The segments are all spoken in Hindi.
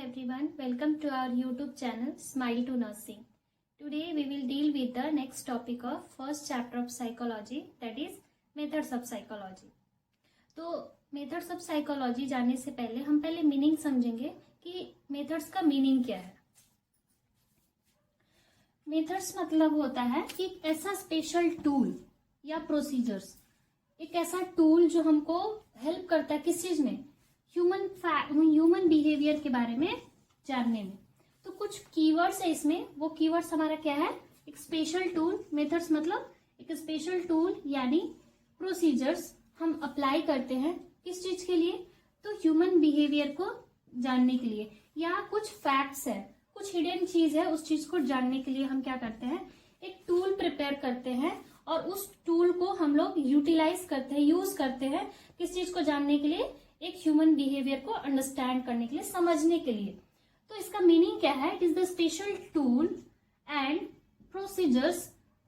everyone, welcome to our YouTube channel Smile to Nursing. Today we will deal with the next topic of first chapter of psychology, that is methods of psychology. तो methods of psychology जानने से पहले हम पहले मीनिंग समझेंगे कि मेथड्स का मीनिंग क्या है। मेथड्स मतलब होता है कि एक ऐसा स्पेशल टूल या प्रोसीजर्स, एक ऐसा टूल जो हमको हेल्प करता है किस चीज में, ह्यूमन बिहेवियर के बारे में जानने में। तो कुछ कीवर्ड्स है इसमें, वो कीवर्ड्स हमारा क्या है, एक स्पेशल टूल। मेथड्स मतलब एक स्पेशल टूल यानी प्रोसीजर्स हम अप्लाई करते हैं किस चीज के लिए, तो ह्यूमन बिहेवियर को जानने के लिए, या कुछ फैक्ट्स है, कुछ हिडन चीज है, उस चीज को जानने के लिए हम क्या करते हैं, एक टूल प्रिपेयर करते हैं और उस टूल को हम लोग यूटिलाइज करते हैं, यूज करते हैं किस चीज को जानने के लिए, एक ह्यूमन बिहेवियर को अंडरस्टैंड करने के लिए, समझने के लिए। तो इसका मीनिंग क्या है, it is the special tool and procedures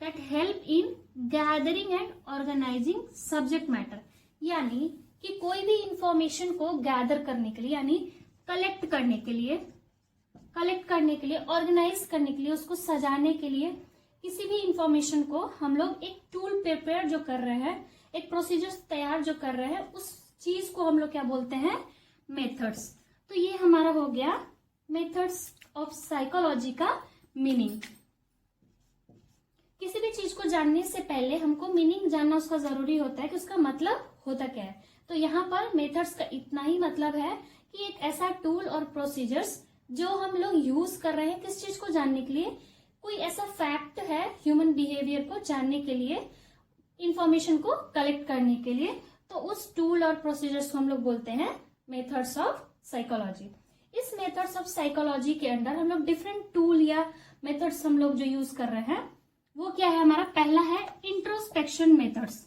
that help in gathering and organizing subject matter. यानी कि कोई भी इंफॉर्मेशन को गैदर करने के लिए, यानी कलेक्ट करने के लिए, ऑर्गेनाइज करने के लिए, उसको सजाने के लिए, किसी भी इंफॉर्मेशन को हम लोग एक टूल प्रिपेयर जो कर रहे हैं, एक प्रोसीजर्स तैयार जो कर रहे हैं, उस चीज को हम लोग क्या बोलते हैं, मेथड्स। तो ये हमारा हो गया मेथड्स ऑफ साइकोलॉजी का मीनिंग। किसी भी चीज को जानने से पहले हमको मीनिंग जानना उसका जरूरी होता है कि उसका मतलब होता क्या है। तो यहाँ पर मेथड्स का इतना ही मतलब है कि एक ऐसा टूल और प्रोसीजर्स जो हम लोग यूज कर रहे हैं किस चीज को जानने के लिए, कोई ऐसा फैक्ट है ह्यूमन बिहेवियर को जानने के लिए, इंफॉर्मेशन को कलेक्ट करने के लिए, तो उस टूल और प्रोसीजर्स को हम लोग बोलते हैं मेथड्स ऑफ साइकोलॉजी। इस मेथड्स ऑफ साइकोलॉजी के अंदर हम लोग डिफरेंट टूल या मेथड्स हम लोग जो यूज कर रहे हैं वो क्या है, हमारा पहला है इंट्रोस्पेक्शन मेथड्स।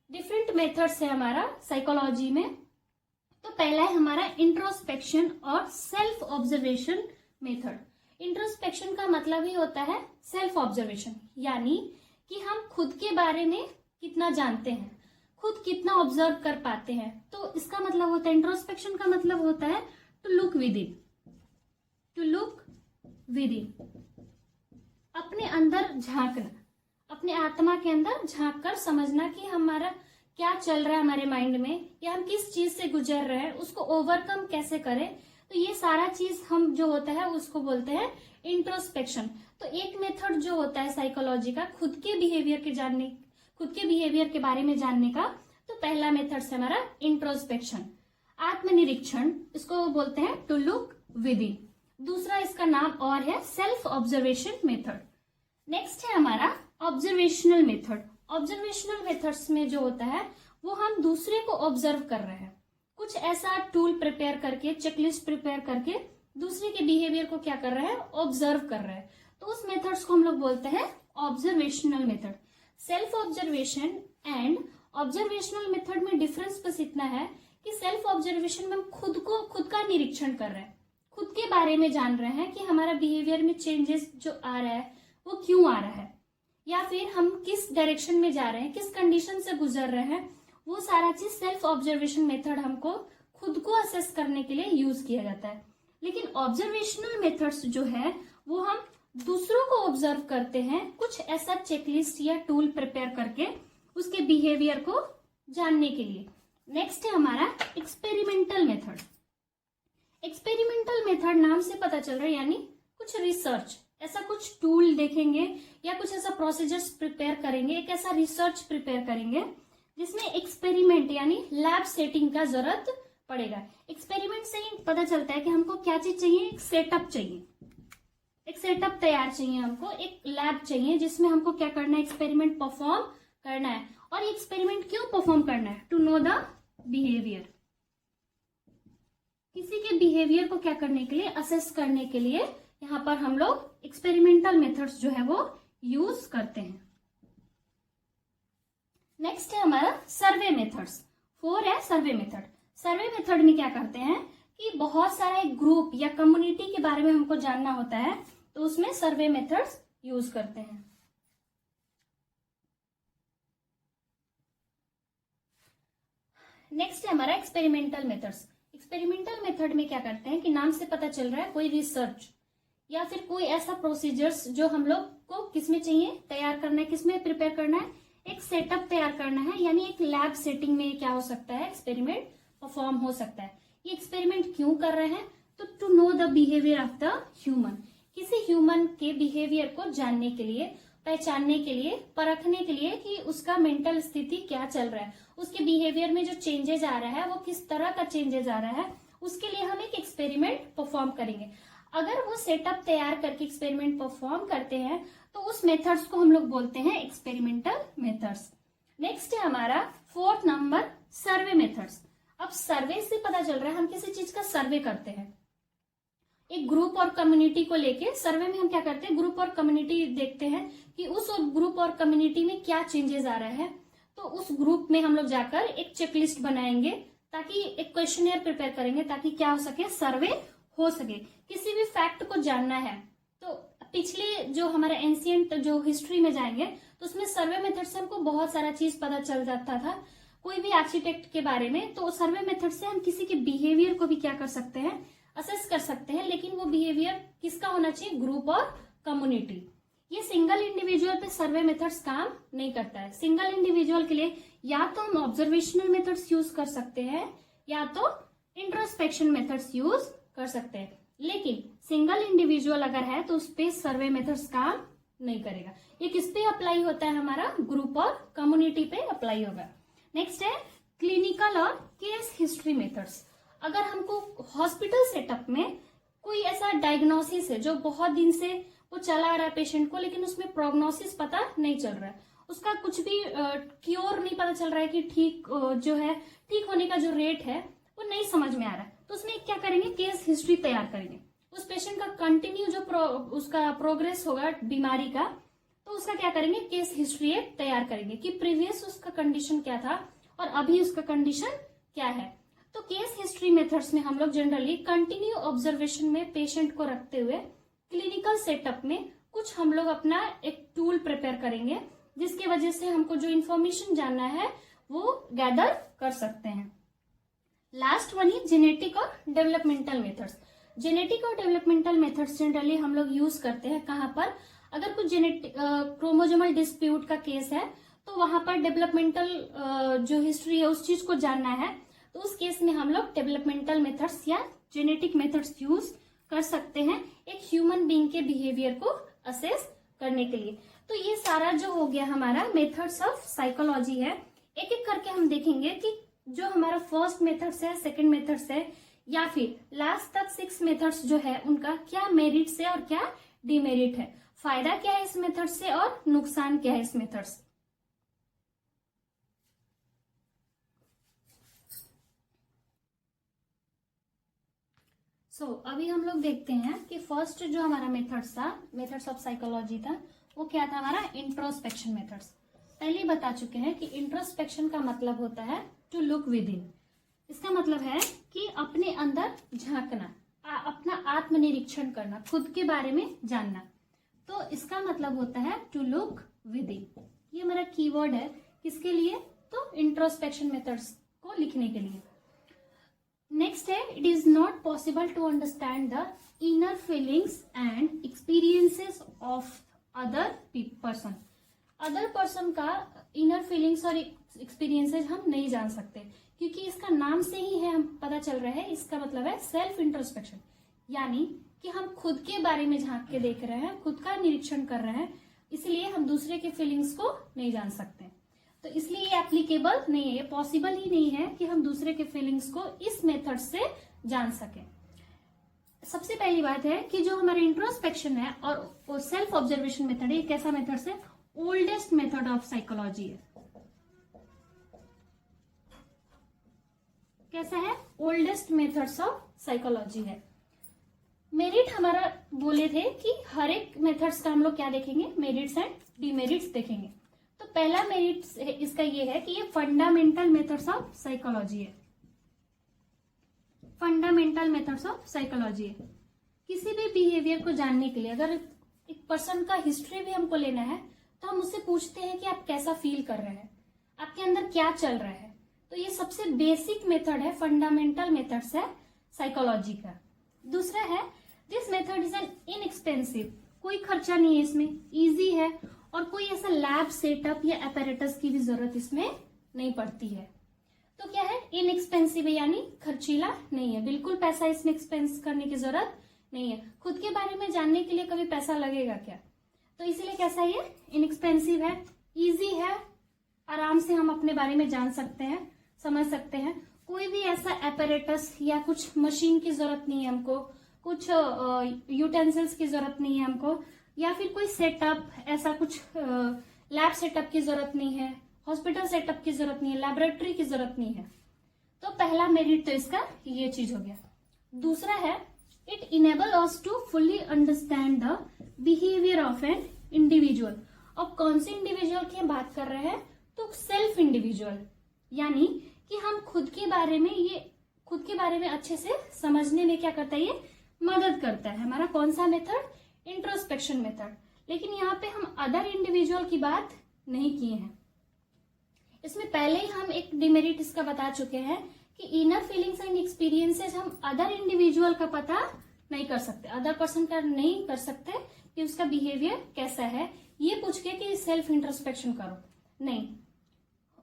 डिफरेंट मेथड्स है हमारा साइकोलॉजी में। तो पहला है हमारा इंट्रोस्पेक्शन और सेल्फ ऑब्जर्वेशन मेथड। इंट्रोस्पेक्शन का मतलब ही होता है सेल्फ ऑब्जर्वेशन, यानी कि हम खुद के बारे में कितना जानते हैं, खुद कितना ऑब्जर्व कर पाते हैं। तो इसका मतलब होता है, इंट्रोस्पेक्शन का मतलब होता है टू लुक विद इन, अपने अंदर झांकना, अपने आत्मा के अंदर झांक कर समझना कि हमारा क्या चल रहा है हमारे माइंड में, या हम किस चीज से गुजर रहे हैं, उसको ओवरकम कैसे करें। तो ये सारा चीज हम जो होता है उसको बोलते हैं इंट्रोस्पेक्शन। तो एक मेथड जो होता है साइकोलॉजी का खुद के बिहेवियर के बारे में जानने का, तो पहला मेथड है हमारा इंट्रोस्पेक्शन, आत्मनिरीक्षण, इसको बोलते हैं टू लुक विद इन। दूसरा इसका नाम और है सेल्फ ऑब्जर्वेशन मेथड। नेक्स्ट है हमारा ऑब्जर्वेशनल मेथड। ऑब्जर्वेशनल मेथड्स में जो होता है वो हम दूसरे को ऑब्जर्व कर रहे हैं, कुछ ऐसा टूल प्रिपेयर करके, चेकलिस्ट प्रिपेयर करके दूसरे के बिहेवियर को क्या कर रहे हैं, ऑब्जर्व कर रहे हैं। तो उस मेथड्स को हम लोग बोलते हैं observational method. Self observation and observational method में डिफरेंस बस इतना है कि सेल्फ ऑब्जर्वेशन में हम खुद का निरीक्षण कर रहे हैं, खुद के बारे में जान रहे हैं कि हमारा बिहेवियर में चेंजेस जो आ रहा है वो क्यों आ रहा है, या फिर हम किस डायरेक्शन में जा रहे हैं, किस कंडीशन से गुजर रहे हैं। वो सारा चीज सेल्फ ऑब्जर्वेशन मेथड हमको खुद को असेस करने के लिए यूज किया जाता है। लेकिन ऑब्जर्वेशनल मेथड्स जो है वो हम दूसरों को ऑब्जर्व करते हैं, कुछ ऐसा चेकलिस्ट या टूल प्रिपेयर करके उसके बिहेवियर को जानने के लिए। नेक्स्ट है हमारा एक्सपेरिमेंटल मेथड। एक्सपेरिमेंटल मेथड नाम से पता चल रहा है, यानी कुछ रिसर्च, ऐसा कुछ टूल देखेंगे या कुछ ऐसा प्रोसीजर्स प्रिपेयर करेंगे, एक ऐसा रिसर्च प्रिपेयर करेंगे जिसमें एक्सपेरिमेंट यानी लैब सेटिंग का जरूरत पड़ेगा। एक्सपेरिमेंट से ही पता चलता है कि हमको क्या चीज चाहिए, एक सेटअप चाहिए, एक सेटअप तैयार चाहिए, हमको एक लैब चाहिए जिसमें हमको क्या करना है, एक्सपेरिमेंट परफॉर्म करना है। और एक्सपेरिमेंट क्यों परफॉर्म करना है, टू नो द बिहेवियर, किसी के बिहेवियर को क्या करने के लिए, असेस करने के लिए यहाँ पर हम लोग एक्सपेरिमेंटल मेथड्स जो है वो यूज करते हैं। नेक्स्ट है हमारा सर्वे मेथड्स। 4 है सर्वे मेथड। सर्वे मेथड में क्या करते हैं कि बहुत सारा एक ग्रुप या कम्युनिटी के बारे में हमको जानना होता है, तो उसमें सर्वे मेथड्स यूज करते हैं। नेक्स्ट है हमारा एक्सपेरिमेंटल मेथड्स। एक्सपेरिमेंटल मेथड में क्या करते हैं कि नाम से पता चल रहा है कोई रिसर्च या फिर कोई ऐसा प्रोसीजर्स जो हम लोग को किसमें चाहिए तैयार करना है, किसमें प्रिपेयर करना है, एक सेटअप तैयार करना है, यानी एक लैब सेटिंग में क्या हो सकता है, एक्सपेरिमेंट परफॉर्म हो सकता है। ये एक्सपेरिमेंट क्यों कर रहे हैं, तो to know the behaviour of the human, किसी ह्यूमन के बिहेवियर को जानने के लिए, पहचानने के लिए, परखने के लिए कि उसका मेंटल स्थिति क्या चल रहा है, उसके बिहेवियर में जो चेंजेस आ रहा है वो किस तरह का चेंजेस आ रहा है, उसके लिए हम एक एक्सपेरिमेंट परफॉर्म करेंगे। अगर वो सेटअप तैयार करके एक्सपेरिमेंट परफॉर्म करते हैं तो उस मेथड्स को हम लोग बोलते हैं एक्सपेरिमेंटल मेथड्स। नेक्स्ट है हमारा 4th नंबर सर्वे मेथड्स। अब सर्वे से पता चल रहा है हम किसी चीज का सर्वे करते हैं, एक ग्रुप और कम्युनिटी को लेके सर्वे में हम क्या करते हैं, ग्रुप और कम्युनिटी देखते हैं कि उस ग्रुप और कम्युनिटी में क्या चेंजेस आ रहा है। तो उस ग्रुप में हम लोग जाकर एक चेकलिस्ट बनाएंगे, ताकि एक क्वेश्चनियर प्रिपेयर करेंगे ताकि क्या हो सके, सर्वे हो सके। किसी भी फैक्ट को जानना है तो पिछले जो हमारा एंशियंट जो हिस्ट्री में जाएंगे तो उसमें सर्वे मेथड से हमको बहुत सारा चीज पता चल जाता था, कोई भी आर्किटेक्ट के बारे में। तो सर्वे मेथड से हम किसी के बिहेवियर को भी क्या कर सकते हैं, असेस कर सकते हैं, लेकिन वो बिहेवियर किसका होना चाहिए, ग्रुप और कम्युनिटी। ये सिंगल इंडिविजुअल पे सर्वे मेथड्स काम नहीं करता है। सिंगल इंडिविजुअल के लिए या तो हम ऑब्जर्वेशनल मेथड्स यूज कर सकते हैं या तो इंट्रोस्पेक्शन मेथड्स यूज कर सकते हैं, लेकिन सिंगल इंडिविजुअल अगर है तो उस पे सर्वे मेथड्स काम नहीं करेगा। ये किस पे अप्लाई होता है, हमारा ग्रुप और कम्युनिटी पे अप्लाई होगा। नेक्स्ट है क्लिनिकल और केस हिस्ट्री मेथड्स। अगर हमको हॉस्पिटल सेटअप में कोई ऐसा डायग्नोसिस है जो बहुत दिन से वो चला आ रहा है पेशेंट को, लेकिन उसमें प्रोग्नोसिस पता नहीं चल रहा है, उसका कुछ भी क्योर नहीं पता चल रहा है कि ठीक जो है ठीक होने का जो रेट है वो नहीं समझ में आ रहा है, तो उसमें क्या करेंगे, केस हिस्ट्री तैयार करेंगे। उस पेशेंट का कंटिन्यू जो उसका प्रोग्रेस होगा बीमारी का, तो उसका क्या करेंगे, केस हिस्ट्री तैयार करेंगे कि प्रीवियस उसका कंडीशन क्या था और अभी उसका कंडीशन क्या है। तो केस हिस्ट्री मेथड्स में हम लोग जनरली कंटिन्यू ऑब्जर्वेशन में पेशेंट को रखते हुए क्लिनिकल सेटअप में कुछ हम लोग अपना एक टूल प्रिपेयर करेंगे, जिसकी वजह से हमको जो इन्फॉर्मेशन जानना है वो गैदर कर सकते हैं। लास्ट वन ही जेनेटिक और डेवलपमेंटल मेथड्स। जेनेटिक और डेवलपमेंटल मेथड्स जनरली हम लोग यूज करते हैं कहाँ पर, अगर कुछ जेनेटिक क्रोमोजोमल डिस्प्यूट का केस है तो वहां पर डेवलपमेंटल जो हिस्ट्री है उस चीज को जानना है, तो उस केस में हम लोग डेवलपमेंटल मेथड्स या जेनेटिक मेथड्स यूज कर सकते हैं एक ह्यूमन बीइंग के बिहेवियर को असेस करने के लिए। तो ये सारा जो हो गया हमारा मेथड्स ऑफ साइकोलॉजी है। एक एक करके हम देखेंगे कि जो हमारा फर्स्ट मेथड्स है, सेकंड मेथड्स है या फिर लास्ट तक 6 मेथड्स जो है उनका क्या मेरिट्स है और क्या डिमेरिट है, फायदा क्या है इस मेथड से और नुकसान क्या है इस मेथड से। अभी हम लोग देखते हैं कि फर्स्ट जो हमारा मेथड्स था, मेथड्स ऑफ साइकोलॉजी था, वो क्या था हमारा इंट्रोस्पेक्शन मेथड्स। पहले ही बता चुके हैं कि इंट्रोस्पेक्शन का मतलब होता है टू लुक विद इन। इसका मतलब है कि अपने अंदर झांकना, अपना आत्मनिरीक्षण करना, खुद के बारे में जानना। तो इसका मतलब होता है टू लुक विद इन। ये हमारा कीवर्ड है किसके लिए, तो इंट्रोस्पेक्शन मेथड्स को लिखने के लिए। नेक्स्ट है it is not possible to understand the inner feelings and experiences of other person. Other person का इनर फीलिंग्स और एक्सपीरियंसेस हम नहीं जान सकते, क्योंकि इसका नाम से ही है हम पता चल रहा है, इसका मतलब है सेल्फ इंट्रोस्पेक्शन, यानी कि हम खुद के बारे में झांक के देख रहे हैं, खुद का निरीक्षण कर रहे हैं, इसलिए हम दूसरे के फीलिंग्स को नहीं जान सकते। तो इसलिए ये एप्लीकेबल नहीं है, ये पॉसिबल ही नहीं है कि हम दूसरे के फीलिंग्स को इस मेथड से जान सकें। सबसे पहली बात है कि जो हमारा इंट्रोस्पेक्शन है और सेल्फ ऑब्जर्वेशन मेथड है, कैसा मेथड है, ओल्डेस्ट मेथड ऑफ साइकोलॉजी है। कैसा है, ओल्डेस्ट मेथड्स ऑफ साइकोलॉजी है। मेरिट हमारा बोले थे कि हर एक मेथड्स का हम लोग क्या देखेंगे, मेरिट्स एंड डिमेरिट्स देखेंगे। तो पहला मेरिट इसका ये है कि ये फंडामेंटल मेथड्स ऑफ साइकोलॉजी है। फंडामेंटल मेथड्स ऑफ साइकोलॉजी है। किसी भी बिहेवियर को जानने के लिए अगर एक पर्सन का हिस्ट्री भी हमको लेना है तो हम उससे पूछते हैं कि आप कैसा फील कर रहे हैं, आपके अंदर क्या चल रहा है। तो ये सबसे बेसिक मेथड है, फंडामेंटल मेथड्स है साइकोलॉजी का। दूसरा है this method is an inexpensive, कोई खर्चा नहीं है इसमें, इजी है और कोई ऐसा लैब सेटअप या अपैरेटस की भी जरूरत इसमें नहीं पड़ती है। तो क्या है, इनएक्सपेंसिव है यानी खर्चीला नहीं है, बिल्कुल पैसा इसमें एक्सपेंस करने की जरूरत नहीं है। खुद के बारे में जानने के लिए कभी पैसा लगेगा क्या? तो इसीलिए कैसा ये इनएक्सपेंसिव है, इजी है, आराम से हम अपने बारे में जान सकते हैं, समझ सकते हैं। कोई भी ऐसा अपैरेटस या कुछ मशीन की जरूरत नहीं है हमको, कुछ यूटेंसिल्स की जरूरत नहीं है हमको, या फिर कोई सेटअप ऐसा कुछ लैब सेटअप की जरूरत नहीं है, हॉस्पिटल सेटअप की जरूरत नहीं है, लैबोरेटरी की जरूरत नहीं है। तो पहला मेरिट तो इसका ये चीज हो गया। दूसरा है it enable us to fully understand the behaviour of an individual. अब कौन से इंडिविजुअल की हम बात कर रहे हैं? तो सेल्फ इंडिविजुअल, यानी कि हम खुद के बारे में अच्छे से समझने में क्या करता है, ये मदद करता है। हमारा कौन सा मेथड? Introspection method. लेकिन यहाँ पे हम अदर इंडिविजुअल की बात नहीं किए हैं। इसमें पहले ही हम एक डिमेरिट इसका बता चुके हैं कि इनर फीलिंग्स एंड एक्सपीरियंसेस हम अदर इंडिविजुअल का पता नहीं कर सकते, अदर पर्सन का नहीं कर सकते कि उसका बिहेवियर कैसा है, ये पूछ के कि सेल्फ इंट्रोस्पेक्शन करो, नहीं।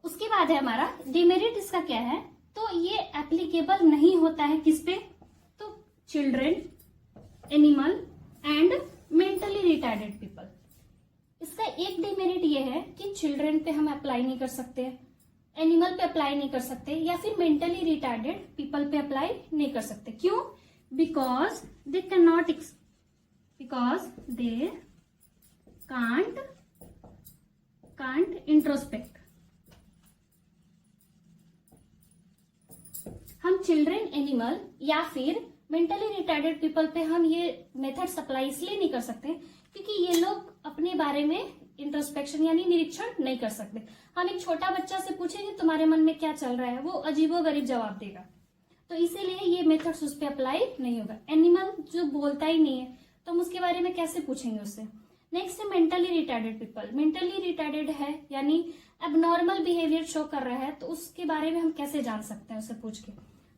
उसके बाद है हमारा डिमेरिट इसका क्या है, तो ये एप्लीकेबल नहीं होता है किस पे? तो children, animal and mentally retarded people. इसका एक डिमेरिट ये है कि चिल्ड्रन पे हम अप्लाई नहीं कर सकते, एनिमल पे अप्लाई नहीं कर सकते, या फिर मेंटली रिटार्डेड पीपल पे अप्लाई नहीं कर सकते। क्यों? Because they can't introspect. हम चिल्ड्रन, एनिमल या फिर मेंटली रिटार्डेड पीपल पे हम ये मेथड्स अप्लाई इसलिए नहीं कर सकते क्योंकि ये लोग अपने बारे में इंट्रोस्पेक्शन यानी निरीक्षण नहीं कर सकते। हम एक छोटा बच्चा से पूछेंगे तुम्हारे मन में क्या चल रहा है, वो अजीबोगरीब जवाब देगा, तो इसीलिए ये मेथड्स उस पर अप्लाई नहीं होगा। एनिमल जो बोलता ही नहीं है तो हम उसके बारे में कैसे पूछेंगे उससे? नेक्स्ट है mentally retarded people. Mentally retarded है यानी एबनॉर्मल बिहेवियर शो कर रहा है, तो उसके बारे में हम कैसे जान सकते हैं उससे पूछ के?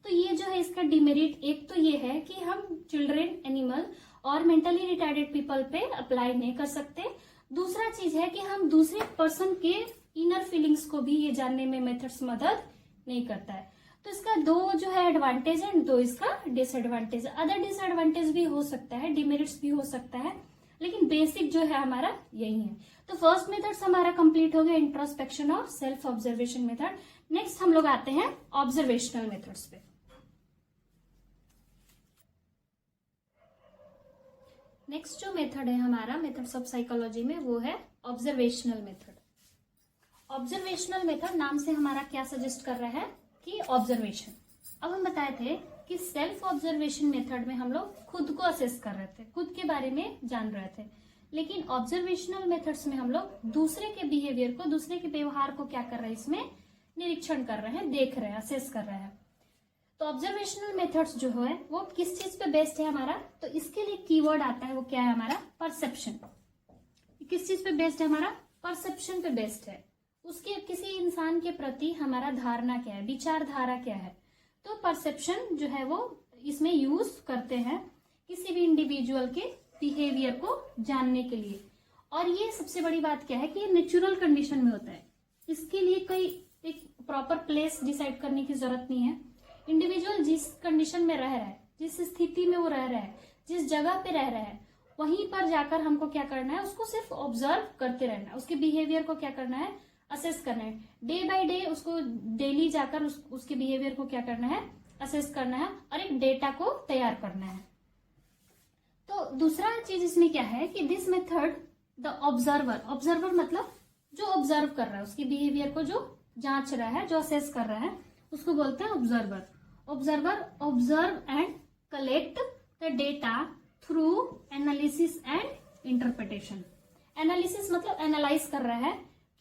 तो ये जो है इसका डिमेरिट एक तो ये है कि हम चिल्ड्रन, एनिमल और मेंटली रिटार्डेड पीपल पे अप्लाई नहीं कर सकते। दूसरा चीज है कि हम दूसरे पर्सन के इनर फीलिंग्स को भी ये जानने में मेथड्स मदद नहीं करता है। तो इसका दो जो है एडवांटेज है, दो इसका डिसएडवांटेज है। अदर डिसएडवांटेज भी हो सकता है, डिमेरिट्स भी हो सकता है, लेकिन बेसिक जो है हमारा यही है। तो फर्स्ट मेथड्स हमारा कंप्लीट हो गया, इंट्रोस्पेक्शन और सेल्फ ऑब्जर्वेशन मेथड। नेक्स्ट हम लोग आते हैं ऑब्जर्वेशनल मेथड्स पे। नेक्स्ट जो मेथड है हमारा मेथड्स ऑफ साइकोलॉजी में, वो है ऑब्जर्वेशनल मेथड। ऑब्जर्वेशनल मेथड नाम से हमारा क्या सजेस्ट कर रहा है कि ऑब्जर्वेशन। अब हम बताए थे कि सेल्फ ऑब्जर्वेशन मेथड में हम लोग खुद को असेस कर रहे थे, खुद के बारे में जान रहे थे, लेकिन ऑब्जर्वेशनल मेथड्स में हम लोग दूसरे के बिहेवियर को, दूसरे के व्यवहार को क्या कर रहे हैं, इसमें निरीक्षण कर रहे हैं, देख रहे हैं, असेस कर रहे हैं। तो ऑब्जर्वेशनल मेथड्स जो है वो किस चीज पे बेस्ड है हमारा? तो इसके लिए कीवर्ड आता है, वो क्या है हमारा? परसेप्शन। किस चीज पे बेस्ड है हमारा? परसेप्शन पे बेस्ड है। उसके किसी इंसान के प्रति हमारा धारणा क्या है, विचारधारा क्या है, तो परसेप्शन जो है वो इसमें यूज करते हैं किसी भी इंडिविजुअल के बिहेवियर को जानने के लिए। और ये सबसे बड़ी बात क्या है कि ये नेचुरल कंडीशन में होता है, इसके लिए कोई एक प्रॉपर प्लेस डिसाइड करने की जरूरत नहीं है। इंडिविजुअल जिस कंडीशन में रह रहा है, जिस स्थिति में वो रह रहा है, जिस जगह पे रह रहा है, वहीं पर जाकर हमको क्या करना है, उसको सिर्फ ऑब्जर्व करते रहना है, उसके बिहेवियर को क्या करना है, असेस करना है। डे बाय डे उसको डेली जाकर उसके बिहेवियर को क्या करना है, असेस करना है और एक डेटा को तैयार करना है। तो दूसरा चीज इसमें क्या है कि दिस मेथड द ऑब्जर्वर मतलब जो ऑब्जर्व कर रहा है, उसके बिहेवियर को जो जांच रहा है, जो असेस कर रहा है, उसको बोलते हैं observer. Observe and collect the data through analysis and interpretation. Analysis मतलब एनालाइज कर रहा है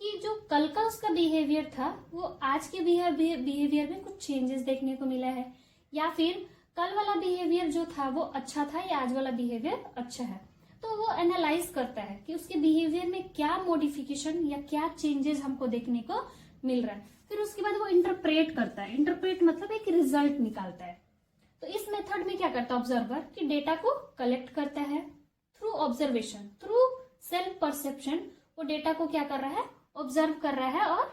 कि जो कल का उसका बिहेवियर था वो आज के बिहेवियर में कुछ चेंजेस देखने को मिला है, या फिर कल वाला बिहेवियर जो था वो अच्छा था या आज वाला बिहेवियर अच्छा है। तो वो एनालाइज करता है कि उसके बिहेवियर में क्या मॉडिफिकेशन या क्या चेंजेस हमको देखने को मिल रहा है। फिर उसके बाद वो इंटरप्रेट करता है। इंटरप्रेट मतलब एक रिजल्ट निकालता है। तो इस मेथड में क्या करता है ऑब्जर्वर कि डेटा को कलेक्ट करता है through observation, through self perception. वो डेटा को क्या कर रहा है, ऑब्जर्व कर रहा है और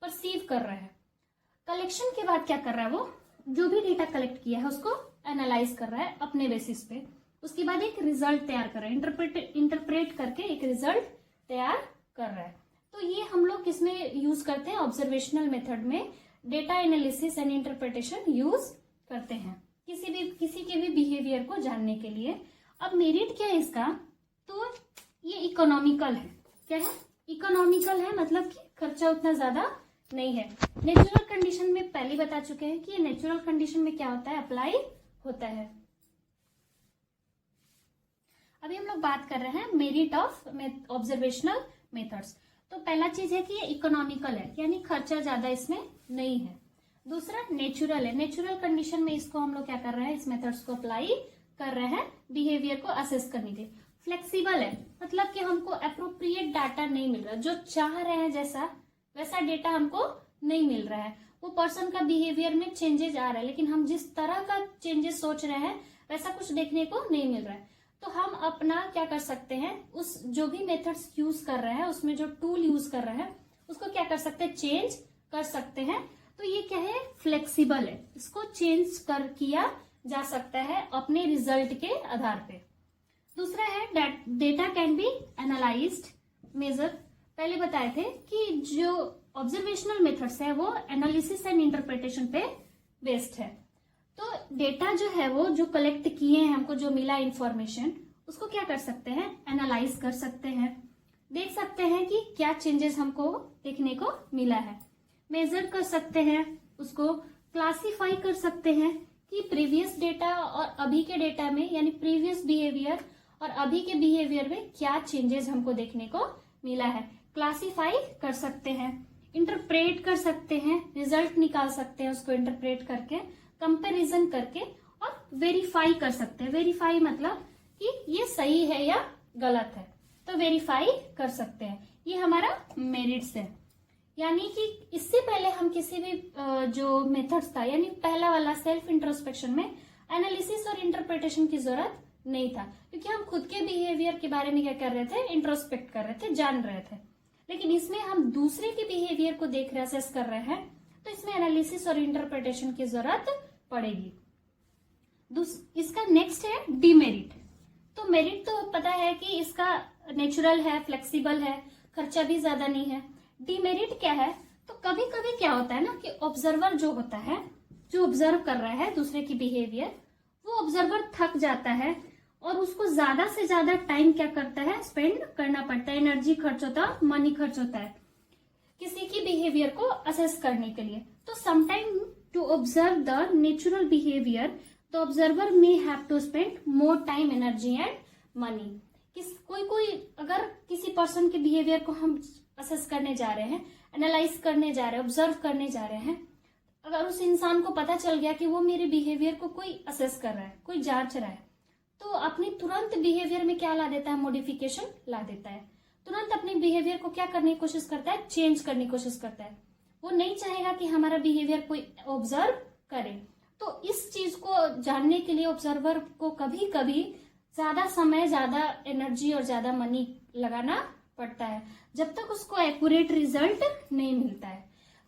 परसीव कर रहा है। कलेक्शन के बाद क्या कर रहा है, वो जो भी डेटा कलेक्ट किया है उसको एनालाइज कर रहा है अपने बेसिस पे। उसके बाद एक रिजल्ट तैयार कर रहा है, इंटरप्रेट करके एक रिजल्ट तैयार कर रहा है। तो ये हम लोग किसमें यूज करते हैं, ऑब्जर्वेशनल मेथड में data analysis and interpretation use करते हैं किसी के भी बिहेवियर को जानने के लिए। अब मेरिट क्या है इसका, तो ये इकोनॉमिकल है। क्या है, इकोनॉमिकल है, मतलब कि खर्चा उतना ज्यादा नहीं है। नेचुरल कंडीशन में पहले बता चुके हैं कि ये नेचुरल कंडीशन में क्या होता है, अप्लाई होता है। अभी हम लोग बात कर रहे हैं मेरिट ऑफ ऑब्जर्वेशनल मेथड्स। तो पहला चीज है कि ये इकोनॉमिकल है, यानी खर्चा ज्यादा इसमें नहीं है। दूसरा नेचुरल है, नेचुरल कंडीशन में इसको हम लोग क्या कर रहे हैं, इस मेथड्स को अप्लाई कर रहे हैं बिहेवियर को असेस करने के लिए। फ्लेक्सिबल है, मतलब कि हमको अप्रोप्रिएट डाटा नहीं मिल रहा, जो चाह रहे हैं जैसा वैसा डेटा हमको नहीं मिल रहा है। वो पर्सन का बिहेवियर में चेंजेस आ रहा है, लेकिन हम जिस तरह का चेंजेस सोच रहे हैं वैसा कुछ देखने को नहीं मिल रहा है। तो हम अपना क्या कर सकते हैं, उस जो भी मेथड्स यूज कर रहे हैं उसमें जो टूल यूज कर रहे हैं उसको क्या कर सकते हैं, चेंज कर सकते हैं। तो ये क्या है, फ्लेक्सिबल है, इसको चेंज किया जा सकता है अपने रिजल्ट के आधार पे। दूसरा है data can be analysed major. पहले बताए थे कि जो ऑब्जर्वेशनल मेथड्स है वो एनालिसिस एंड इंटरप्रिटेशन पे बेस्ड है। तो डेटा जो है वो जो कलेक्ट किए हैं, हमको जो मिला इंफॉर्मेशन, उसको क्या कर सकते हैं, एनालाइज कर सकते हैं, देख सकते हैं कि क्या चेंजेस हमको देखने को मिला है, मेजर कर सकते हैं, उसको क्लासिफाई कर सकते हैं कि प्रीवियस डेटा और अभी के डेटा में, यानी प्रीवियस बिहेवियर और अभी के बिहेवियर में क्या चेंजेस हमको देखने को मिला है, क्लासिफाई कर सकते हैं, इंटरप्रेट कर सकते हैं, रिजल्ट निकाल सकते हैं उसको इंटरप्रेट करके, कंपैरिजन करके, और वेरीफाई कर सकते हैं। वेरीफाई मतलब कि ये सही है या गलत है, तो वेरीफाई कर सकते हैं। ये हमारा मेरिट्स है। यानी कि इससे पहले हम किसी भी जो मेथड्स था, यानी पहला वाला सेल्फ इंट्रोस्पेक्शन में एनालिसिस और इंटरप्रिटेशन की जरूरत नहीं था, क्योंकि हम खुद के बिहेवियर के बारे में क्या कर रहे थे, इंट्रोस्पेक्ट कर रहे थे, जान रहे थे। लेकिन इसमें हम दूसरे के बिहेवियर को देख रहे, असेस कर रहे हैं, तो इसमें एनालिसिस और इंटरप्रिटेशन की जरूरत पड़ेगी। इसका नेक्स्ट है डीमेरिट। तो मेरिट तो पता है कि इसका नेचुरल है, फ्लेक्सिबल है, खर्चा भी ज्यादा नहीं है। डीमेरिट क्या है, तो कभी कभी क्या होता है ना कि ऑब्जर्वर जो होता है, जो ऑब्जर्व कर रहा है दूसरे की बिहेवियर, वो ऑब्जर्वर थक जाता है और उसको ज्यादा से ज्यादा टाइम क्या करता है, स्पेंड करना पड़ता है, एनर्जी खर्च होता है, मनी खर्च होता है किसी की बिहेवियर को असेस करने के लिए। तो sometime to observe the natural behaviour the observer may have to spend more time, energy and money. कोई अगर किसी पर्सन के बिहेवियर को हम असेस करने जा रहे हैं, एनालाइज करने जा रहे हैं, ऑब्जर्व करने जा रहे हैं, अगर उस इंसान को पता चल गया कि वो मेरे बिहेवियर को कोई असेस कर रहा है, कोई जांच रहा है, तो अपनी तुरंत बिहेवियर में क्या ला देता है, मॉडिफिकेशन ला देता है। तुरंत अपने बिहेवियर को क्या करने की कोशिश करता है, चेंज करने की कोशिश करता है। वो नहीं चाहेगा कि हमारा बिहेवियर कोई ऑब्जर्व करे। तो इस चीज को जानने के लिए ऑब्जर्वर को कभी कभी ज्यादा समय, ज्यादा एनर्जी और ज्यादा मनी लगाना पड़ता है, जब तक उसको एक्यूरेट रिजल्ट नहीं मिलता है।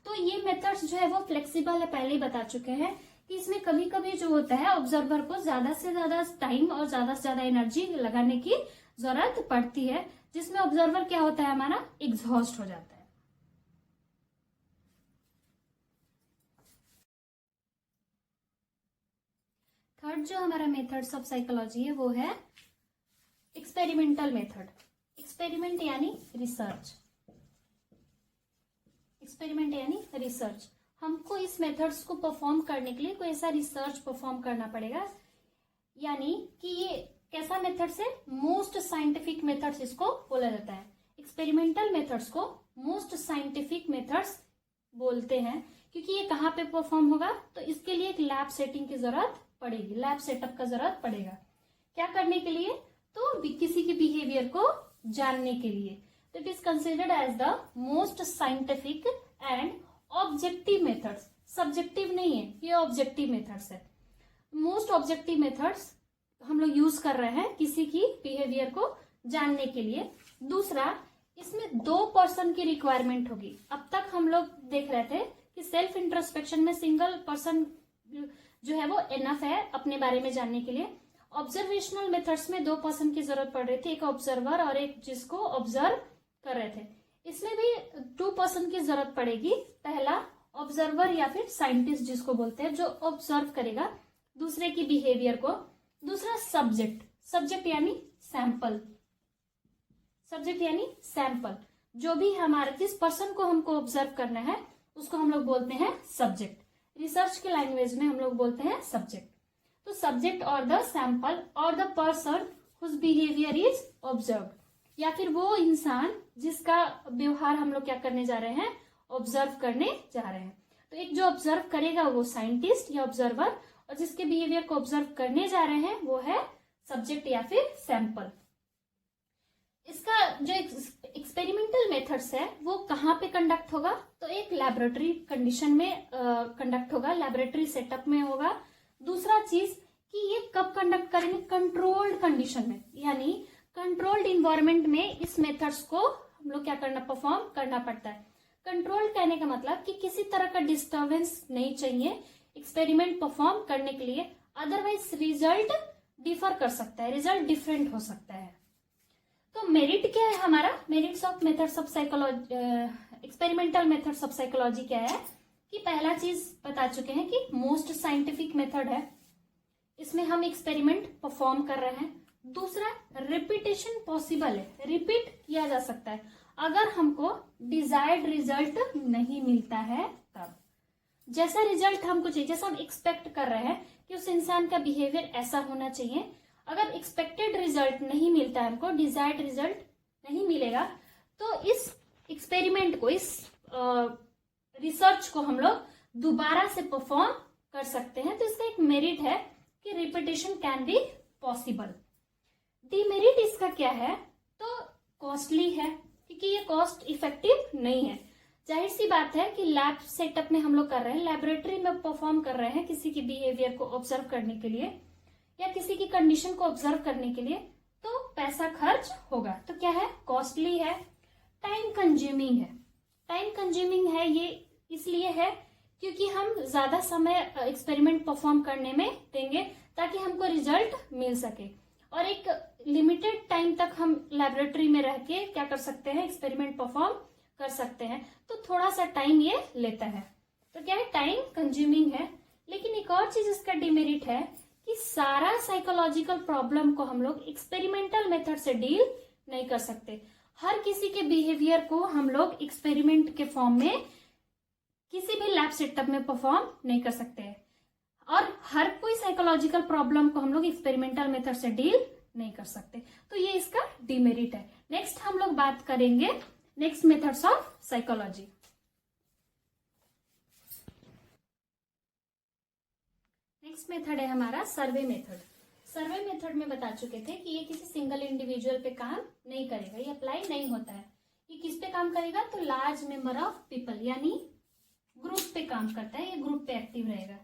तो ये मेथड्स जो है वो फ्लेक्सिबल है, पहले ही बता चुके हैं कि इसमें कभी कभी जो होता है ऑब्जर्वर को ज्यादा से ज्यादा टाइम और ज्यादा से ज्यादा एनर्जी लगाने की जरूरत पड़ती है, जिसमें ऑब्जर्वर क्या होता है, हमारा एग्जॉस्ट हो जाता है। थर्ड जो हमारा मेथड्स ऑफ साइकोलॉजी है वो है एक्सपेरिमेंटल मेथड। एक्सपेरिमेंट यानी रिसर्च, एक्सपेरिमेंट यानी रिसर्च। हमको इस मेथड्स को परफॉर्म करने के लिए कोई ऐसा रिसर्च परफॉर्म करना पड़ेगा, यानी कि ये कैसा मेथड्स है, मोस्ट साइंटिफिक मेथड्स इसको बोला जाता है। एक्सपेरिमेंटल मेथड्स को मोस्ट साइंटिफिक मेथड्स बोलते हैं, क्योंकि ये कहाँ पे परफॉर्म होगा, तो इसके लिए एक लैब सेटिंग की जरूरत पड़ेगी, लैब सेटअप का जरूरत पड़ेगा। क्या करने के लिए, तो किसी के बिहेवियर को जानने के लिए। तो it is considered as the most scientific and objective methods. Subjective नहीं है, ये ऑब्जेक्टिव मेथड्स है। मोस्ट ऑब्जेक्टिव मेथड्स हम लोग यूज कर रहे हैं किसी की बिहेवियर को जानने के लिए। दूसरा, इसमें 2 पर्सन की रिक्वायरमेंट होगी। अब तक हम लोग देख रहे थे कि सेल्फ इंट्रोस्पेक्शन में सिंगल पर्सन जो है वो एनफ है अपने बारे में जानने के लिए। ऑब्जर्वेशनल मेथड्स में 2 पर्सन की जरूरत पड़ रही थी, एक ऑब्जर्वर और एक जिसको ऑब्जर्व कर रहे थे। इसमें भी 2 पर्सन की जरूरत पड़ेगी। पहला ऑब्जर्वर या फिर साइंटिस्ट जिसको बोलते हैं, जो ऑब्जर्व करेगा दूसरे की बिहेवियर को। दूसरा सब्जेक्ट, सब्जेक्ट यानी सैंपल, सब्जेक्ट यानी सैंपल, जो भी हमारे जिस पर्सन को हमको ऑब्जर्व करना है उसको हम लोग बोलते हैं सब्जेक्ट। रिसर्च के लैंग्वेज में हम लोग बोलते हैं सब्जेक्ट। तो सब्जेक्ट और द सैंपल और the person whose behaviour is observe, या फिर वो इंसान जिसका व्यवहार हम लोग क्या करने जा रहे हैं, ऑब्जर्व करने जा रहे हैं। तो एक जो ऑब्जर्व करेगा वो साइंटिस्ट या ऑब्जर्वर, और जिसके बिहेवियर को ऑब्जर्व करने जा रहे हैं वो है सब्जेक्ट या फिर सैंपल। इसका जो एक्सपेरिमेंटल मेथड्स है वो कहाँ पे कंडक्ट होगा, तो एक लैबोरेटरी कंडीशन में कंडक्ट होगा, लैबोरेटरी सेटअप में होगा। दूसरा चीज कि ये कब कंडक्ट करेंगे, कंट्रोल्ड कंडीशन में, यानी कंट्रोल्ड इन्वायरमेंट में इस मेथड्स को हम लोग क्या करना, परफॉर्म करना पड़ता है। कंट्रोल्ड कहने का मतलब कि किसी तरह का डिस्टर्बेंस नहीं चाहिए एक्सपेरिमेंट परफॉर्म करने के लिए, अदरवाइज रिजल्ट डिफर कर सकता है, रिजल्ट डिफरेंट हो सकता है। तो मेरिट क्या है हमारा, merits of methods of psychology, experimental methods of psychology क्या है कि पहला चीज बता चुके हैं कि मोस्ट साइंटिफिक मेथड है, इसमें हम एक्सपेरिमेंट परफॉर्म कर रहे हैं। दूसरा, रिपीटेशन पॉसिबल है, रिपीट किया जा सकता है अगर हमको डिजायर्ड रिजल्ट नहीं मिलता है तब। जैसा रिजल्ट हमको चाहिए, जैसा हम एक्सपेक्ट कर रहे हैं कि उस इंसान का बिहेवियर ऐसा होना चाहिए, अगर एक्सपेक्टेड रिजल्ट नहीं मिलता है, हमको डिजायर्ड रिजल्ट नहीं मिलेगा, तो इस एक्सपेरिमेंट को, इस रिसर्च को हम लोग दोबारा से परफॉर्म कर सकते हैं। तो इसका एक मेरिट है कि repetition can be possible. Demerit इसका क्या है, तो कॉस्टली है, क्योंकि ये कॉस्ट इफेक्टिव नहीं है। जाहिर सी बात है कि लैब सेटअप में हम लोग कर रहे हैं, लैबोरेटरी में परफॉर्म कर रहे हैं किसी की बिहेवियर को ऑब्जर्व करने के लिए या किसी की कंडीशन को ऑब्जर्व करने के लिए, तो पैसा खर्च होगा। तो क्या है, कॉस्टली है, टाइम कंज्यूमिंग है। टाइम कंज्यूमिंग है ये इसलिए है क्योंकि हम ज्यादा समय एक्सपेरिमेंट परफॉर्म करने में देंगे ताकि हमको रिजल्ट मिल सके, और एक लिमिटेड टाइम तक हम लैबोरेटरी में रह के क्या कर सकते हैं, एक्सपेरिमेंट परफॉर्म कर सकते हैं। तो थोड़ा सा टाइम ये लेता है, तो क्या है, टाइम कंज्यूमिंग है। लेकिन एक और चीज इसका डिमेरिट है कि सारा साइकोलॉजिकल प्रॉब्लम को हम लोग एक्सपेरिमेंटल मेथड से डील नहीं कर सकते। हर किसी के बिहेवियर को हम लोग एक्सपेरिमेंट के फॉर्म में किसी भी लैब सेटअप में परफॉर्म नहीं कर सकते हैं, और हर कोई साइकोलॉजिकल प्रॉब्लम को हम लोग एक्सपेरिमेंटल मेथड से डील नहीं कर सकते। तो ये इसका डिमेरिट है। नेक्स्ट हम लोग बात करेंगे next methods of psychology. Next method है हमारा सर्वे मेथड। सर्वे मेथड में बता चुके थे कि ये किसी सिंगल इंडिविजुअल पे काम नहीं करेगा, ये अप्लाई नहीं होता है। ये किस पे काम करेगा, तो लार्ज मेंबर ऑफ पीपल, यानी ग्रुप पे काम करता है, ये ग्रुप पे एक्टिव रहेगा।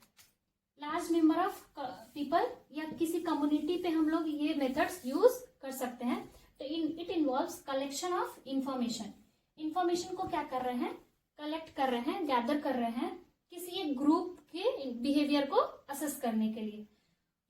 लार्ज मेंबर ऑफ पीपल या किसी कम्युनिटी पे हम लोग ये मेथड्स यूज कर सकते हैं। तो it involves collection of information. Information को क्या कर रहे हैं, कलेक्ट कर रहे हैं, गैदर कर रहे हैं किसी एक ग्रुप के बिहेवियर को असेस करने के लिए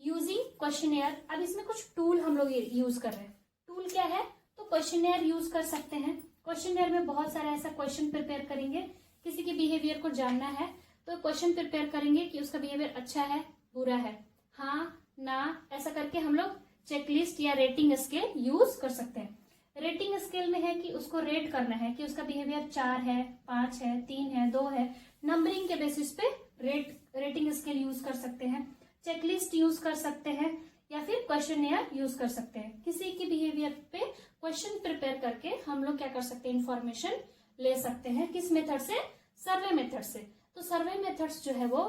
यूजिंग क्वेश्चनेयर। अब इसमें कुछ टूल हम लोग यूज कर रहे हैं। टूल क्या है, तो क्वेश्चनेयर यूज कर सकते हैं। क्वेश्चनेयर में बहुत सारा ऐसा क्वेश्चन प्रिपेयर करेंगे, किसी के बिहेवियर को जानना है तो क्वेश्चन प्रिपेयर करेंगे कि उसका बिहेवियर अच्छा है, बुरा है, हाँ ना, ऐसा करके हम लोग चेकलिस्ट या रेटिंग स्केल यूज कर सकते हैं। रेटिंग स्केल में है कि उसको रेट करना है कि उसका बिहेवियर 4 है, 5 है, 3 है, 2 है, नंबरिंग के बेसिस पे रेटिंग स्केल यूज कर सकते हैं, चेकलिस्ट यूज कर सकते हैं, या फिर क्वेश्चनेयर यूज कर सकते हैं। किसी के बिहेवियर पे क्वेश्चन प्रिपेयर करके हम लोग क्या कर सकते हैं, इंफॉर्मेशन ले सकते हैं। किस मेथड से, सर्वे मेथड से। तो सर्वे मेथड्स जो है वो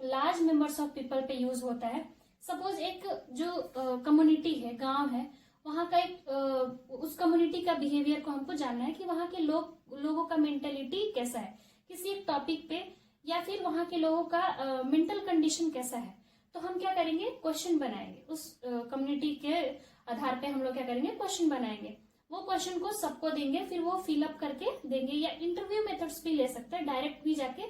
लार्ज मेंबर्स ऑफ पीपल पे यूज होता है। सपोज एक जो कम्युनिटी है, गांव है, वहां का एक उस कम्युनिटी का बिहेवियर को हमको जानना है कि वहां के लोगों का मेंटेलिटी कैसा है किसी एक टॉपिक पे, या फिर वहां के लोगों का मेंटल कंडीशन कैसा है। तो हम क्या करेंगे, क्वेश्चन बनाएंगे, उस कम्युनिटी के आधार पे हम लोग क्या करेंगे, क्वेश्चन बनाएंगे। वो क्वेश्चन को सबको देंगे, फिर वो फिलअप करके देंगे, या इंटरव्यू मेथड्स भी ले सकते हैं, डायरेक्ट भी जाके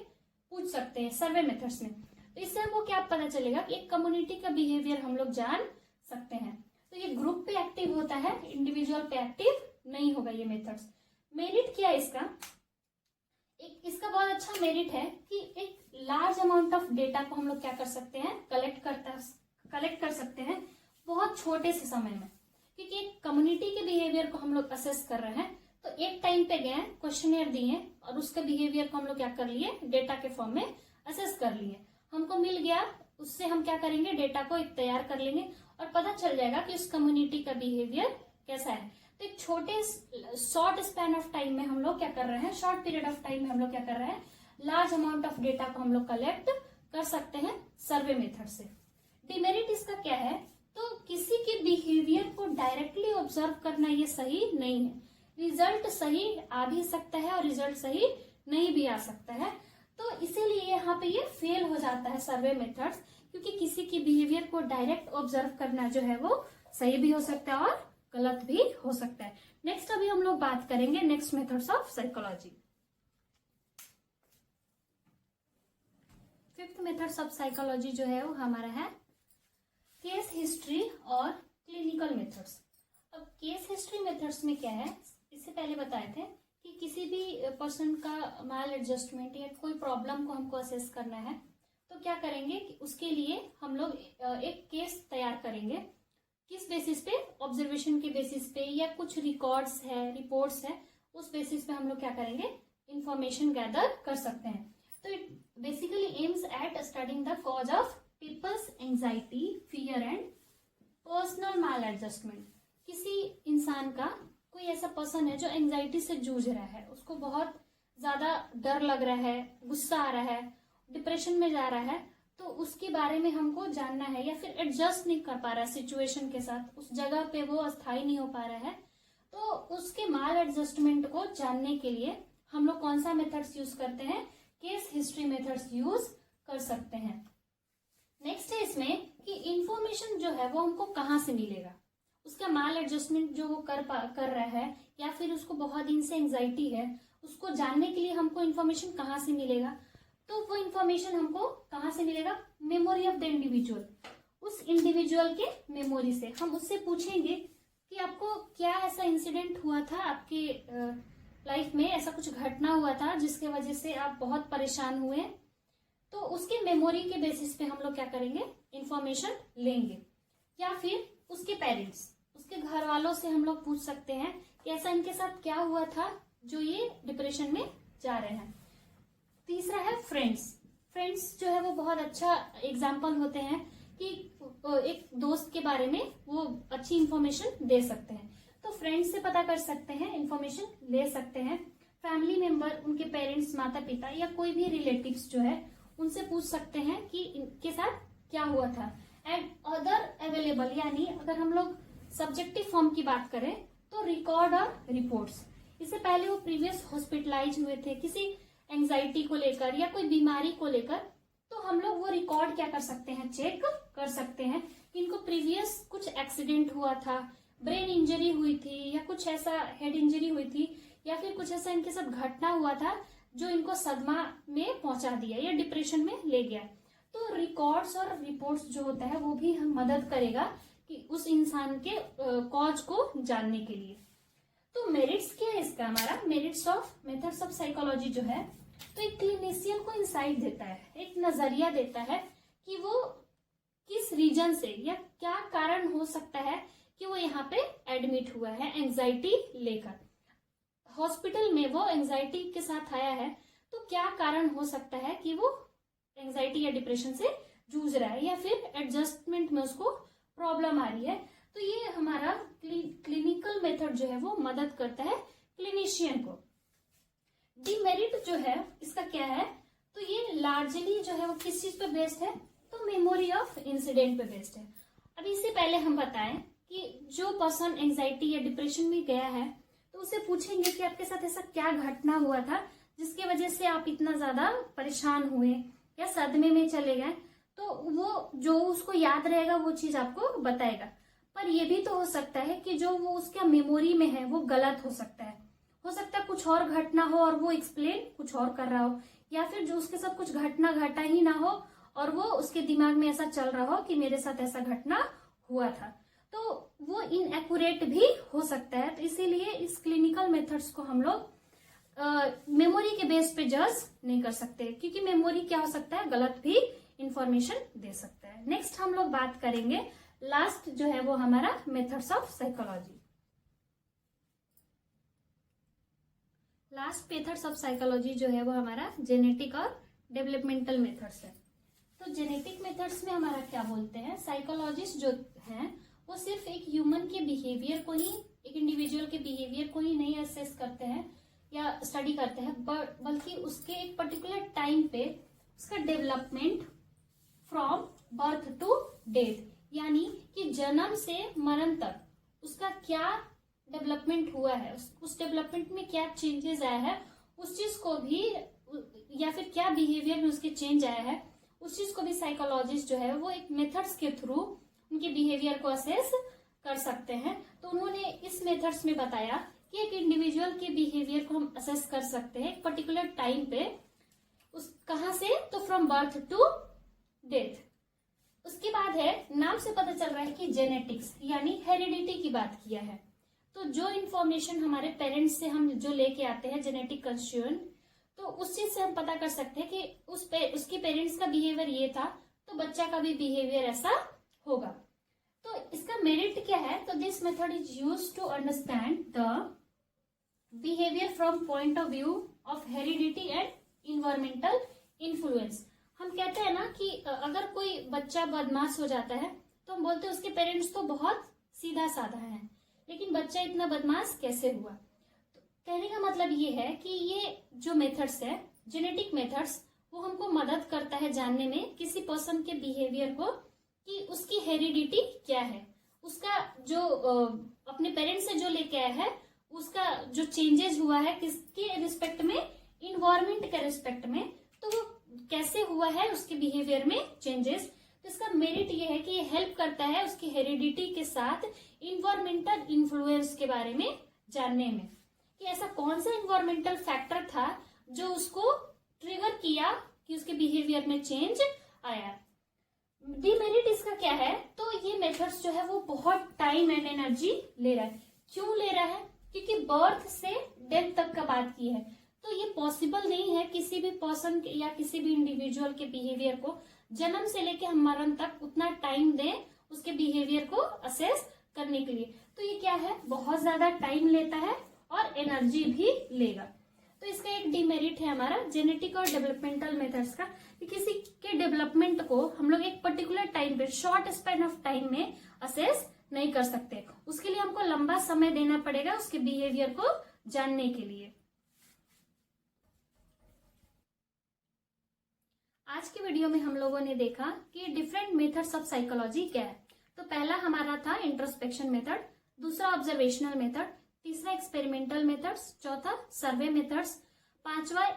पूछ सकते हैं सर्वे मेथड्स में। तो इससे हमको क्या पता चलेगा कि एक कम्युनिटी का बिहेवियर हम लोग जान सकते हैं। तो ये ग्रुप पे एक्टिव होता है, इंडिविजुअल पे एक्टिव नहीं होगा ये मेथड्स। मेरिट क्या है इसका, इसका बहुत अच्छा मेरिट है कि एक लार्ज अमाउंट ऑफ डेटा को हम लोग क्या कर सकते हैं, कलेक्ट कर सकते हैं बहुत छोटे से समय में। क्योंकि एक कम्युनिटी के बिहेवियर को हम लोग असेस कर रहे हैं, तो एक टाइम पे गए, क्वेश्चनियर दिए और उसके बिहेवियर को हम लोग क्या कर लिए, डेटा के फॉर्म में असेस कर लिए। हमको मिल गया, उससे हम क्या करेंगे, डेटा को एक तैयार कर लेंगे और पता चल जाएगा कि उस कम्युनिटी का बिहेवियर कैसा है। तो एक छोटे शॉर्ट स्पैन ऑफ टाइम में हम लोग क्या कर रहे हैं, शॉर्ट पीरियड ऑफ टाइम में हम लोग क्या कर रहे हैं, लार्ज अमाउंट ऑफ डेटा को हम लोग कलेक्ट कर सकते हैं सर्वे मेथड से। डिमेरिट इसका क्या है, तो किसी के बिहेवियर को डायरेक्टली ऑब्जर्व करना ये सही नहीं है। रिजल्ट सही आ भी सकता है और रिजल्ट सही नहीं भी आ सकता है, तो इसीलिए यहाँ पे ये फेल हो जाता है सर्वे मेथड्स, क्योंकि किसी की बिहेवियर को डायरेक्ट ऑब्जर्व करना जो है वो सही भी हो सकता है और गलत भी हो सकता है। नेक्स्ट अभी हम लोग बात करेंगे next methods of psychology. Fifth methods of psychology जो है वो हमारा है केस हिस्ट्री और क्लिनिकल मेथड्स। अब केस हिस्ट्री मेथड्स में क्या है, इससे पहले बताए थे कि किसी भी पर्सन का माल एडजस्टमेंट या कोई प्रॉब्लम को हमको असेस करना है, तो क्या करेंगे कि उसके लिए हम लोग एक केस तैयार करेंगे। किस बेसिस पे, ऑब्जर्वेशन के बेसिस पे या कुछ रिकॉर्ड्स है, रिपोर्ट्स है, उस बेसिस पे हम लोग क्या करेंगे, इंफॉर्मेशन गैदर कर सकते हैं। तो it basically aims at studying the cause of people's anxiety, fear and personal maladjustment. किसी इंसान का, कोई ऐसा पर्सन है जो एंजाइटी से जूझ रहा है, उसको बहुत ज्यादा डर लग रहा है, गुस्सा आ रहा है, डिप्रेशन में जा रहा है, तो उसके बारे में हमको जानना है, या फिर एडजस्ट नहीं कर पा रहा है सिचुएशन के साथ, उस जगह पे वो अस्थायी नहीं हो पा रहा है, तो उसके माल एडजस्टमेंट को जानने के लिए हम लोग कौन सा मेथड्स यूज करते हैं, केस हिस्ट्री मेथड्स यूज कर सकते हैं। नेक्स्ट है इसमें कि इंफॉर्मेशन जो है वो हमको कहाँ से मिलेगा, उसका माल एडजस्टमेंट जो वो कर रहा है, या फिर उसको बहुत दिन से एंजाइटी है, उसको जानने के लिए हमको इन्फॉर्मेशन कहाँ से मिलेगा। तो वो इन्फॉर्मेशन हमको कहाँ से मिलेगा, मेमोरी ऑफ द इंडिविजुअल, उस इंडिविजुअल के मेमोरी से। हम उससे पूछेंगे कि आपको क्या ऐसा इंसिडेंट हुआ था, आपके लाइफ में ऐसा कुछ घटना हुआ था जिसके वजह से आप बहुत परेशान हुए, तो उसके मेमोरी के बेसिस पे हम लोग क्या करेंगे, इंफॉर्मेशन लेंगे। या फिर उसके पेरेंट्स, उसके घर वालों से हम लोग पूछ सकते हैं कि ऐसा इनके साथ क्या हुआ था जो ये डिप्रेशन में जा रहे हैं। तीसरा है फ्रेंड्स। फ्रेंड्स जो है वो बहुत अच्छा एग्जाम्पल होते हैं कि एक दोस्त के बारे में वो अच्छी इंफॉर्मेशन दे सकते हैं, तो फ्रेंड्स से पता कर सकते हैं, इंफॉर्मेशन ले सकते हैं। फैमिली मेंबर, उनके पेरेंट्स, माता पिता या कोई भी रिलेटिव्स जो है उनसे पूछ सकते हैं कि इनके साथ क्या हुआ था। एंड अदर अवेलेबल, यानी अगर हम लोग सब्जेक्टिव फॉर्म की बात करें तो रिकॉर्ड और रिपोर्ट्स। इससे पहले वो प्रीवियस हॉस्पिटलाइज हुए थे किसी एंजाइटी को लेकर या कोई बीमारी को लेकर, तो हम लोग वो रिकॉर्ड क्या कर सकते हैं, चेक कर सकते हैं कि इनको प्रीवियस कुछ एक्सीडेंट हुआ था, ब्रेन इंजरी हुई थी, या कुछ ऐसा हेड इंजरी हुई थी, या फिर कुछ ऐसा इनके साथ घटना हुआ था जो इनको सदमा में पहुंचा दिया या डिप्रेशन में ले गया। तो रिकॉर्ड्स और रिपोर्ट्स जो होता है वो भी हम मदद करेगा कि उस इंसान के कॉज को जानने के लिए। तो मेरिट्स क्या है इसका, हमारा merits of methods of psychology जो है, तो एक क्लिनिशियन को इंसाइट देता है, एक नजरिया देता है कि वो किस रीजन से या क्या कारण हो सकता है कि वो यहाँ पे एडमिट हुआ है एंजाइटी लेकर। हॉस्पिटल में वो एंजाइटी के साथ आया है, तो क्या कारण हो सकता है कि वो एंजाइटी या डिप्रेशन से जूझ रहा है, या फिर एडजस्टमेंट में उसको प्रॉब्लम आ रही है। तो ये हमारा क्लिनिकल मेथड जो है वो मदद करता है क्लिनिशियन को। डिमेरिट जो है इसका क्या है, तो ये लार्जली जो है वो किस चीज पे बेस्ड है, तो मेमोरी ऑफ इंसिडेंट पे बेस्ड है। अब इससे पहले हम बताएं कि जो पर्सन एंजाइटी या डिप्रेशन में गया है, तो उसे पूछेंगे कि आपके साथ ऐसा क्या घटना हुआ था जिसकी वजह से आप इतना ज्यादा परेशान हुए या सदमे में चले गए, तो वो जो उसको याद रहेगा वो चीज आपको बताएगा। पर ये भी तो हो सकता है कि जो वो उसका मेमोरी में है वो गलत हो सकता है कुछ और घटना हो और वो एक्सप्लेन कुछ और कर रहा हो, या फिर जो उसके साथ कुछ घटना घटा ही ना हो और वो उसके दिमाग में ऐसा चल रहा हो कि मेरे साथ ऐसा घटना हुआ था, तो वो इनएक्यूरेट भी हो सकता है। तो इसीलिए इस क्लिनिकल मेथड्स को हम लोग मेमोरी के बेस पे जज नहीं कर सकते, क्योंकि मेमोरी क्या हो सकता है, गलत भी इंफॉर्मेशन दे सकता है। नेक्स्ट हम लोग बात करेंगे, लास्ट जो है वो हमारा methods of psychology. Last methods of psychology जो है वो हमारा जेनेटिक और डेवलपमेंटल मेथड्स है। तो जेनेटिक मेथड्स में हमारा क्या बोलते हैं, साइकोलॉजिस्ट जो हैं वो सिर्फ एक ह्यूमन के बिहेवियर को ही, एक इंडिविजुअल के बिहेवियर को ही नहीं असेस करते हैं या स्टडी करते हैं, बल्कि उसके एक पर्टिकुलर टाइम पे उसका development from birth to death, यानी कि जन्म से मरण तक उसका क्या डेवलपमेंट हुआ है, उस डेवलपमेंट में क्या चेंजेस आया है, उस चीज को भी, या फिर क्या बिहेवियर में उसके चेंज आया है, उस चीज को भी साइकोलॉजिस्ट जो है वो एक मेथड्स के थ्रू उनके बिहेवियर को असेस कर सकते हैं। तो उन्होंने इस मेथड्स में बताया कि एक इंडिविजुअल के बिहेवियर को हम असेस कर सकते हैं एक पर्टिकुलर टाइम पे, उस कहां से, तो फ्रॉम बर्थ टू डेथ। उसके बाद है, नाम से पता चल रहा है कि जेनेटिक्स यानी हेरिडिटी की बात किया है। तो जो इन्फॉर्मेशन हमारे पेरेंट्स से हम जो लेके आते हैं जेनेटिक कंस्टिट्यूएंट, तो उस चीज से हम पता कर सकते हैं कि उसके पेरेंट्स का बिहेवियर ये था तो बच्चा का भी बिहेवियर ऐसा होगा। तो इसका मेरिट क्या है, तो this method is used to understand the behaviour from point of view of heredity and environmental influence. हम कहते हैं ना कि अगर कोई बच्चा बदमाश हो जाता है तो हम बोलते हैं उसके पेरेंट्स तो बहुत सीधा साधा है, लेकिन बच्चा इतना बदमाश कैसे हुआ। तो कहने का मतलब ये है कि ये जो मेथड्स है, जेनेटिक मेथड्स, वो हमको मदद करता है जानने में किसी पर्सन के बिहेवियर को कि उसकी हेरिडिटी क्या है, उसका जो अपने पेरेंट्स से जो लेके आया है उसका जो चेंजेस हुआ है किसके रिस्पेक्ट में, इन्वायरमेंट के रिस्पेक्ट में, तो वो कैसे हुआ है उसके बिहेवियर में चेंजेस। तो इसका मेरिट ये है कि ये हेल्प करता है उसकी हेरिडिटी के साथ इन्वायरमेंटल इन्फ्लुएंस के बारे में जानने में, कि ऐसा कौन सा इन्वायरमेंटल फैक्टर था जो उसको ट्रिगर किया कि उसके बिहेवियर में चेंज आया। डिमेरिट इसका क्या है, तो ये मेथड्स जो है वो बहुत टाइम एंड एनर्जी ले रहा है। क्यों ले रहा है, क्योंकि बर्थ से डेथ तक का बात की है, तो ये पॉसिबल नहीं है किसी भी पर्सन या किसी भी इंडिविजुअल के बिहेवियर को जन्म से लेके हम मरण तक उतना टाइम दें उसके बिहेवियर को असेस करने के लिए। तो ये क्या है, बहुत ज्यादा टाइम लेता है और एनर्जी भी लेगा। तो इसका एक डिमेरिट है हमारा जेनेटिक और डेवलपमेंटल मेथड्स का, कि किसी के डेवलपमेंट को हम लोग एक पर्टिकुलर टाइम पे, शॉर्ट स्पैन ऑफ टाइम में असेस नहीं कर सकते। उसके लिए हमको लंबा समय देना पड़ेगा उसके बिहेवियर को जानने के लिए। आज की वीडियो में हम लोगों ने देखा कि डिफरेंट मेथड्स ऑफ साइकोलॉजी क्या है। तो पहला हमारा था इंट्रोस्पेक्शन मेथड, दूसरा ऑब्जर्वेशनल मेथड, तीसरा एक्सपेरिमेंटल मेथड्स, चौथा सर्वे मेथड्स, पांचवा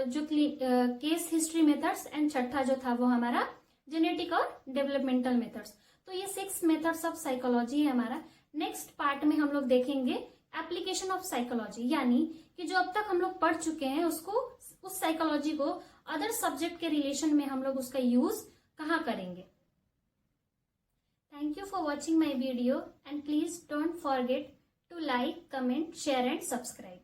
जो केस हिस्ट्री मेथड्स, एंड छठा जो था वो हमारा जेनेटिक और डेवलपमेंटल मेथड्स। तो ये 6 मेथड्स ऑफ साइकोलॉजी है हमारा। नेक्स्ट पार्ट में हम लोग देखेंगे एप्लीकेशन ऑफ साइकोलॉजी, यानी कि जो अब तक हम लोग पढ़ चुके हैं उसको, उस साइकोलॉजी को अदर सब्जेक्ट के रिलेशन में हम लोग उसका यूज कहाँ करेंगे। Thank you for watching my video and please don't forget to like, comment, share and subscribe.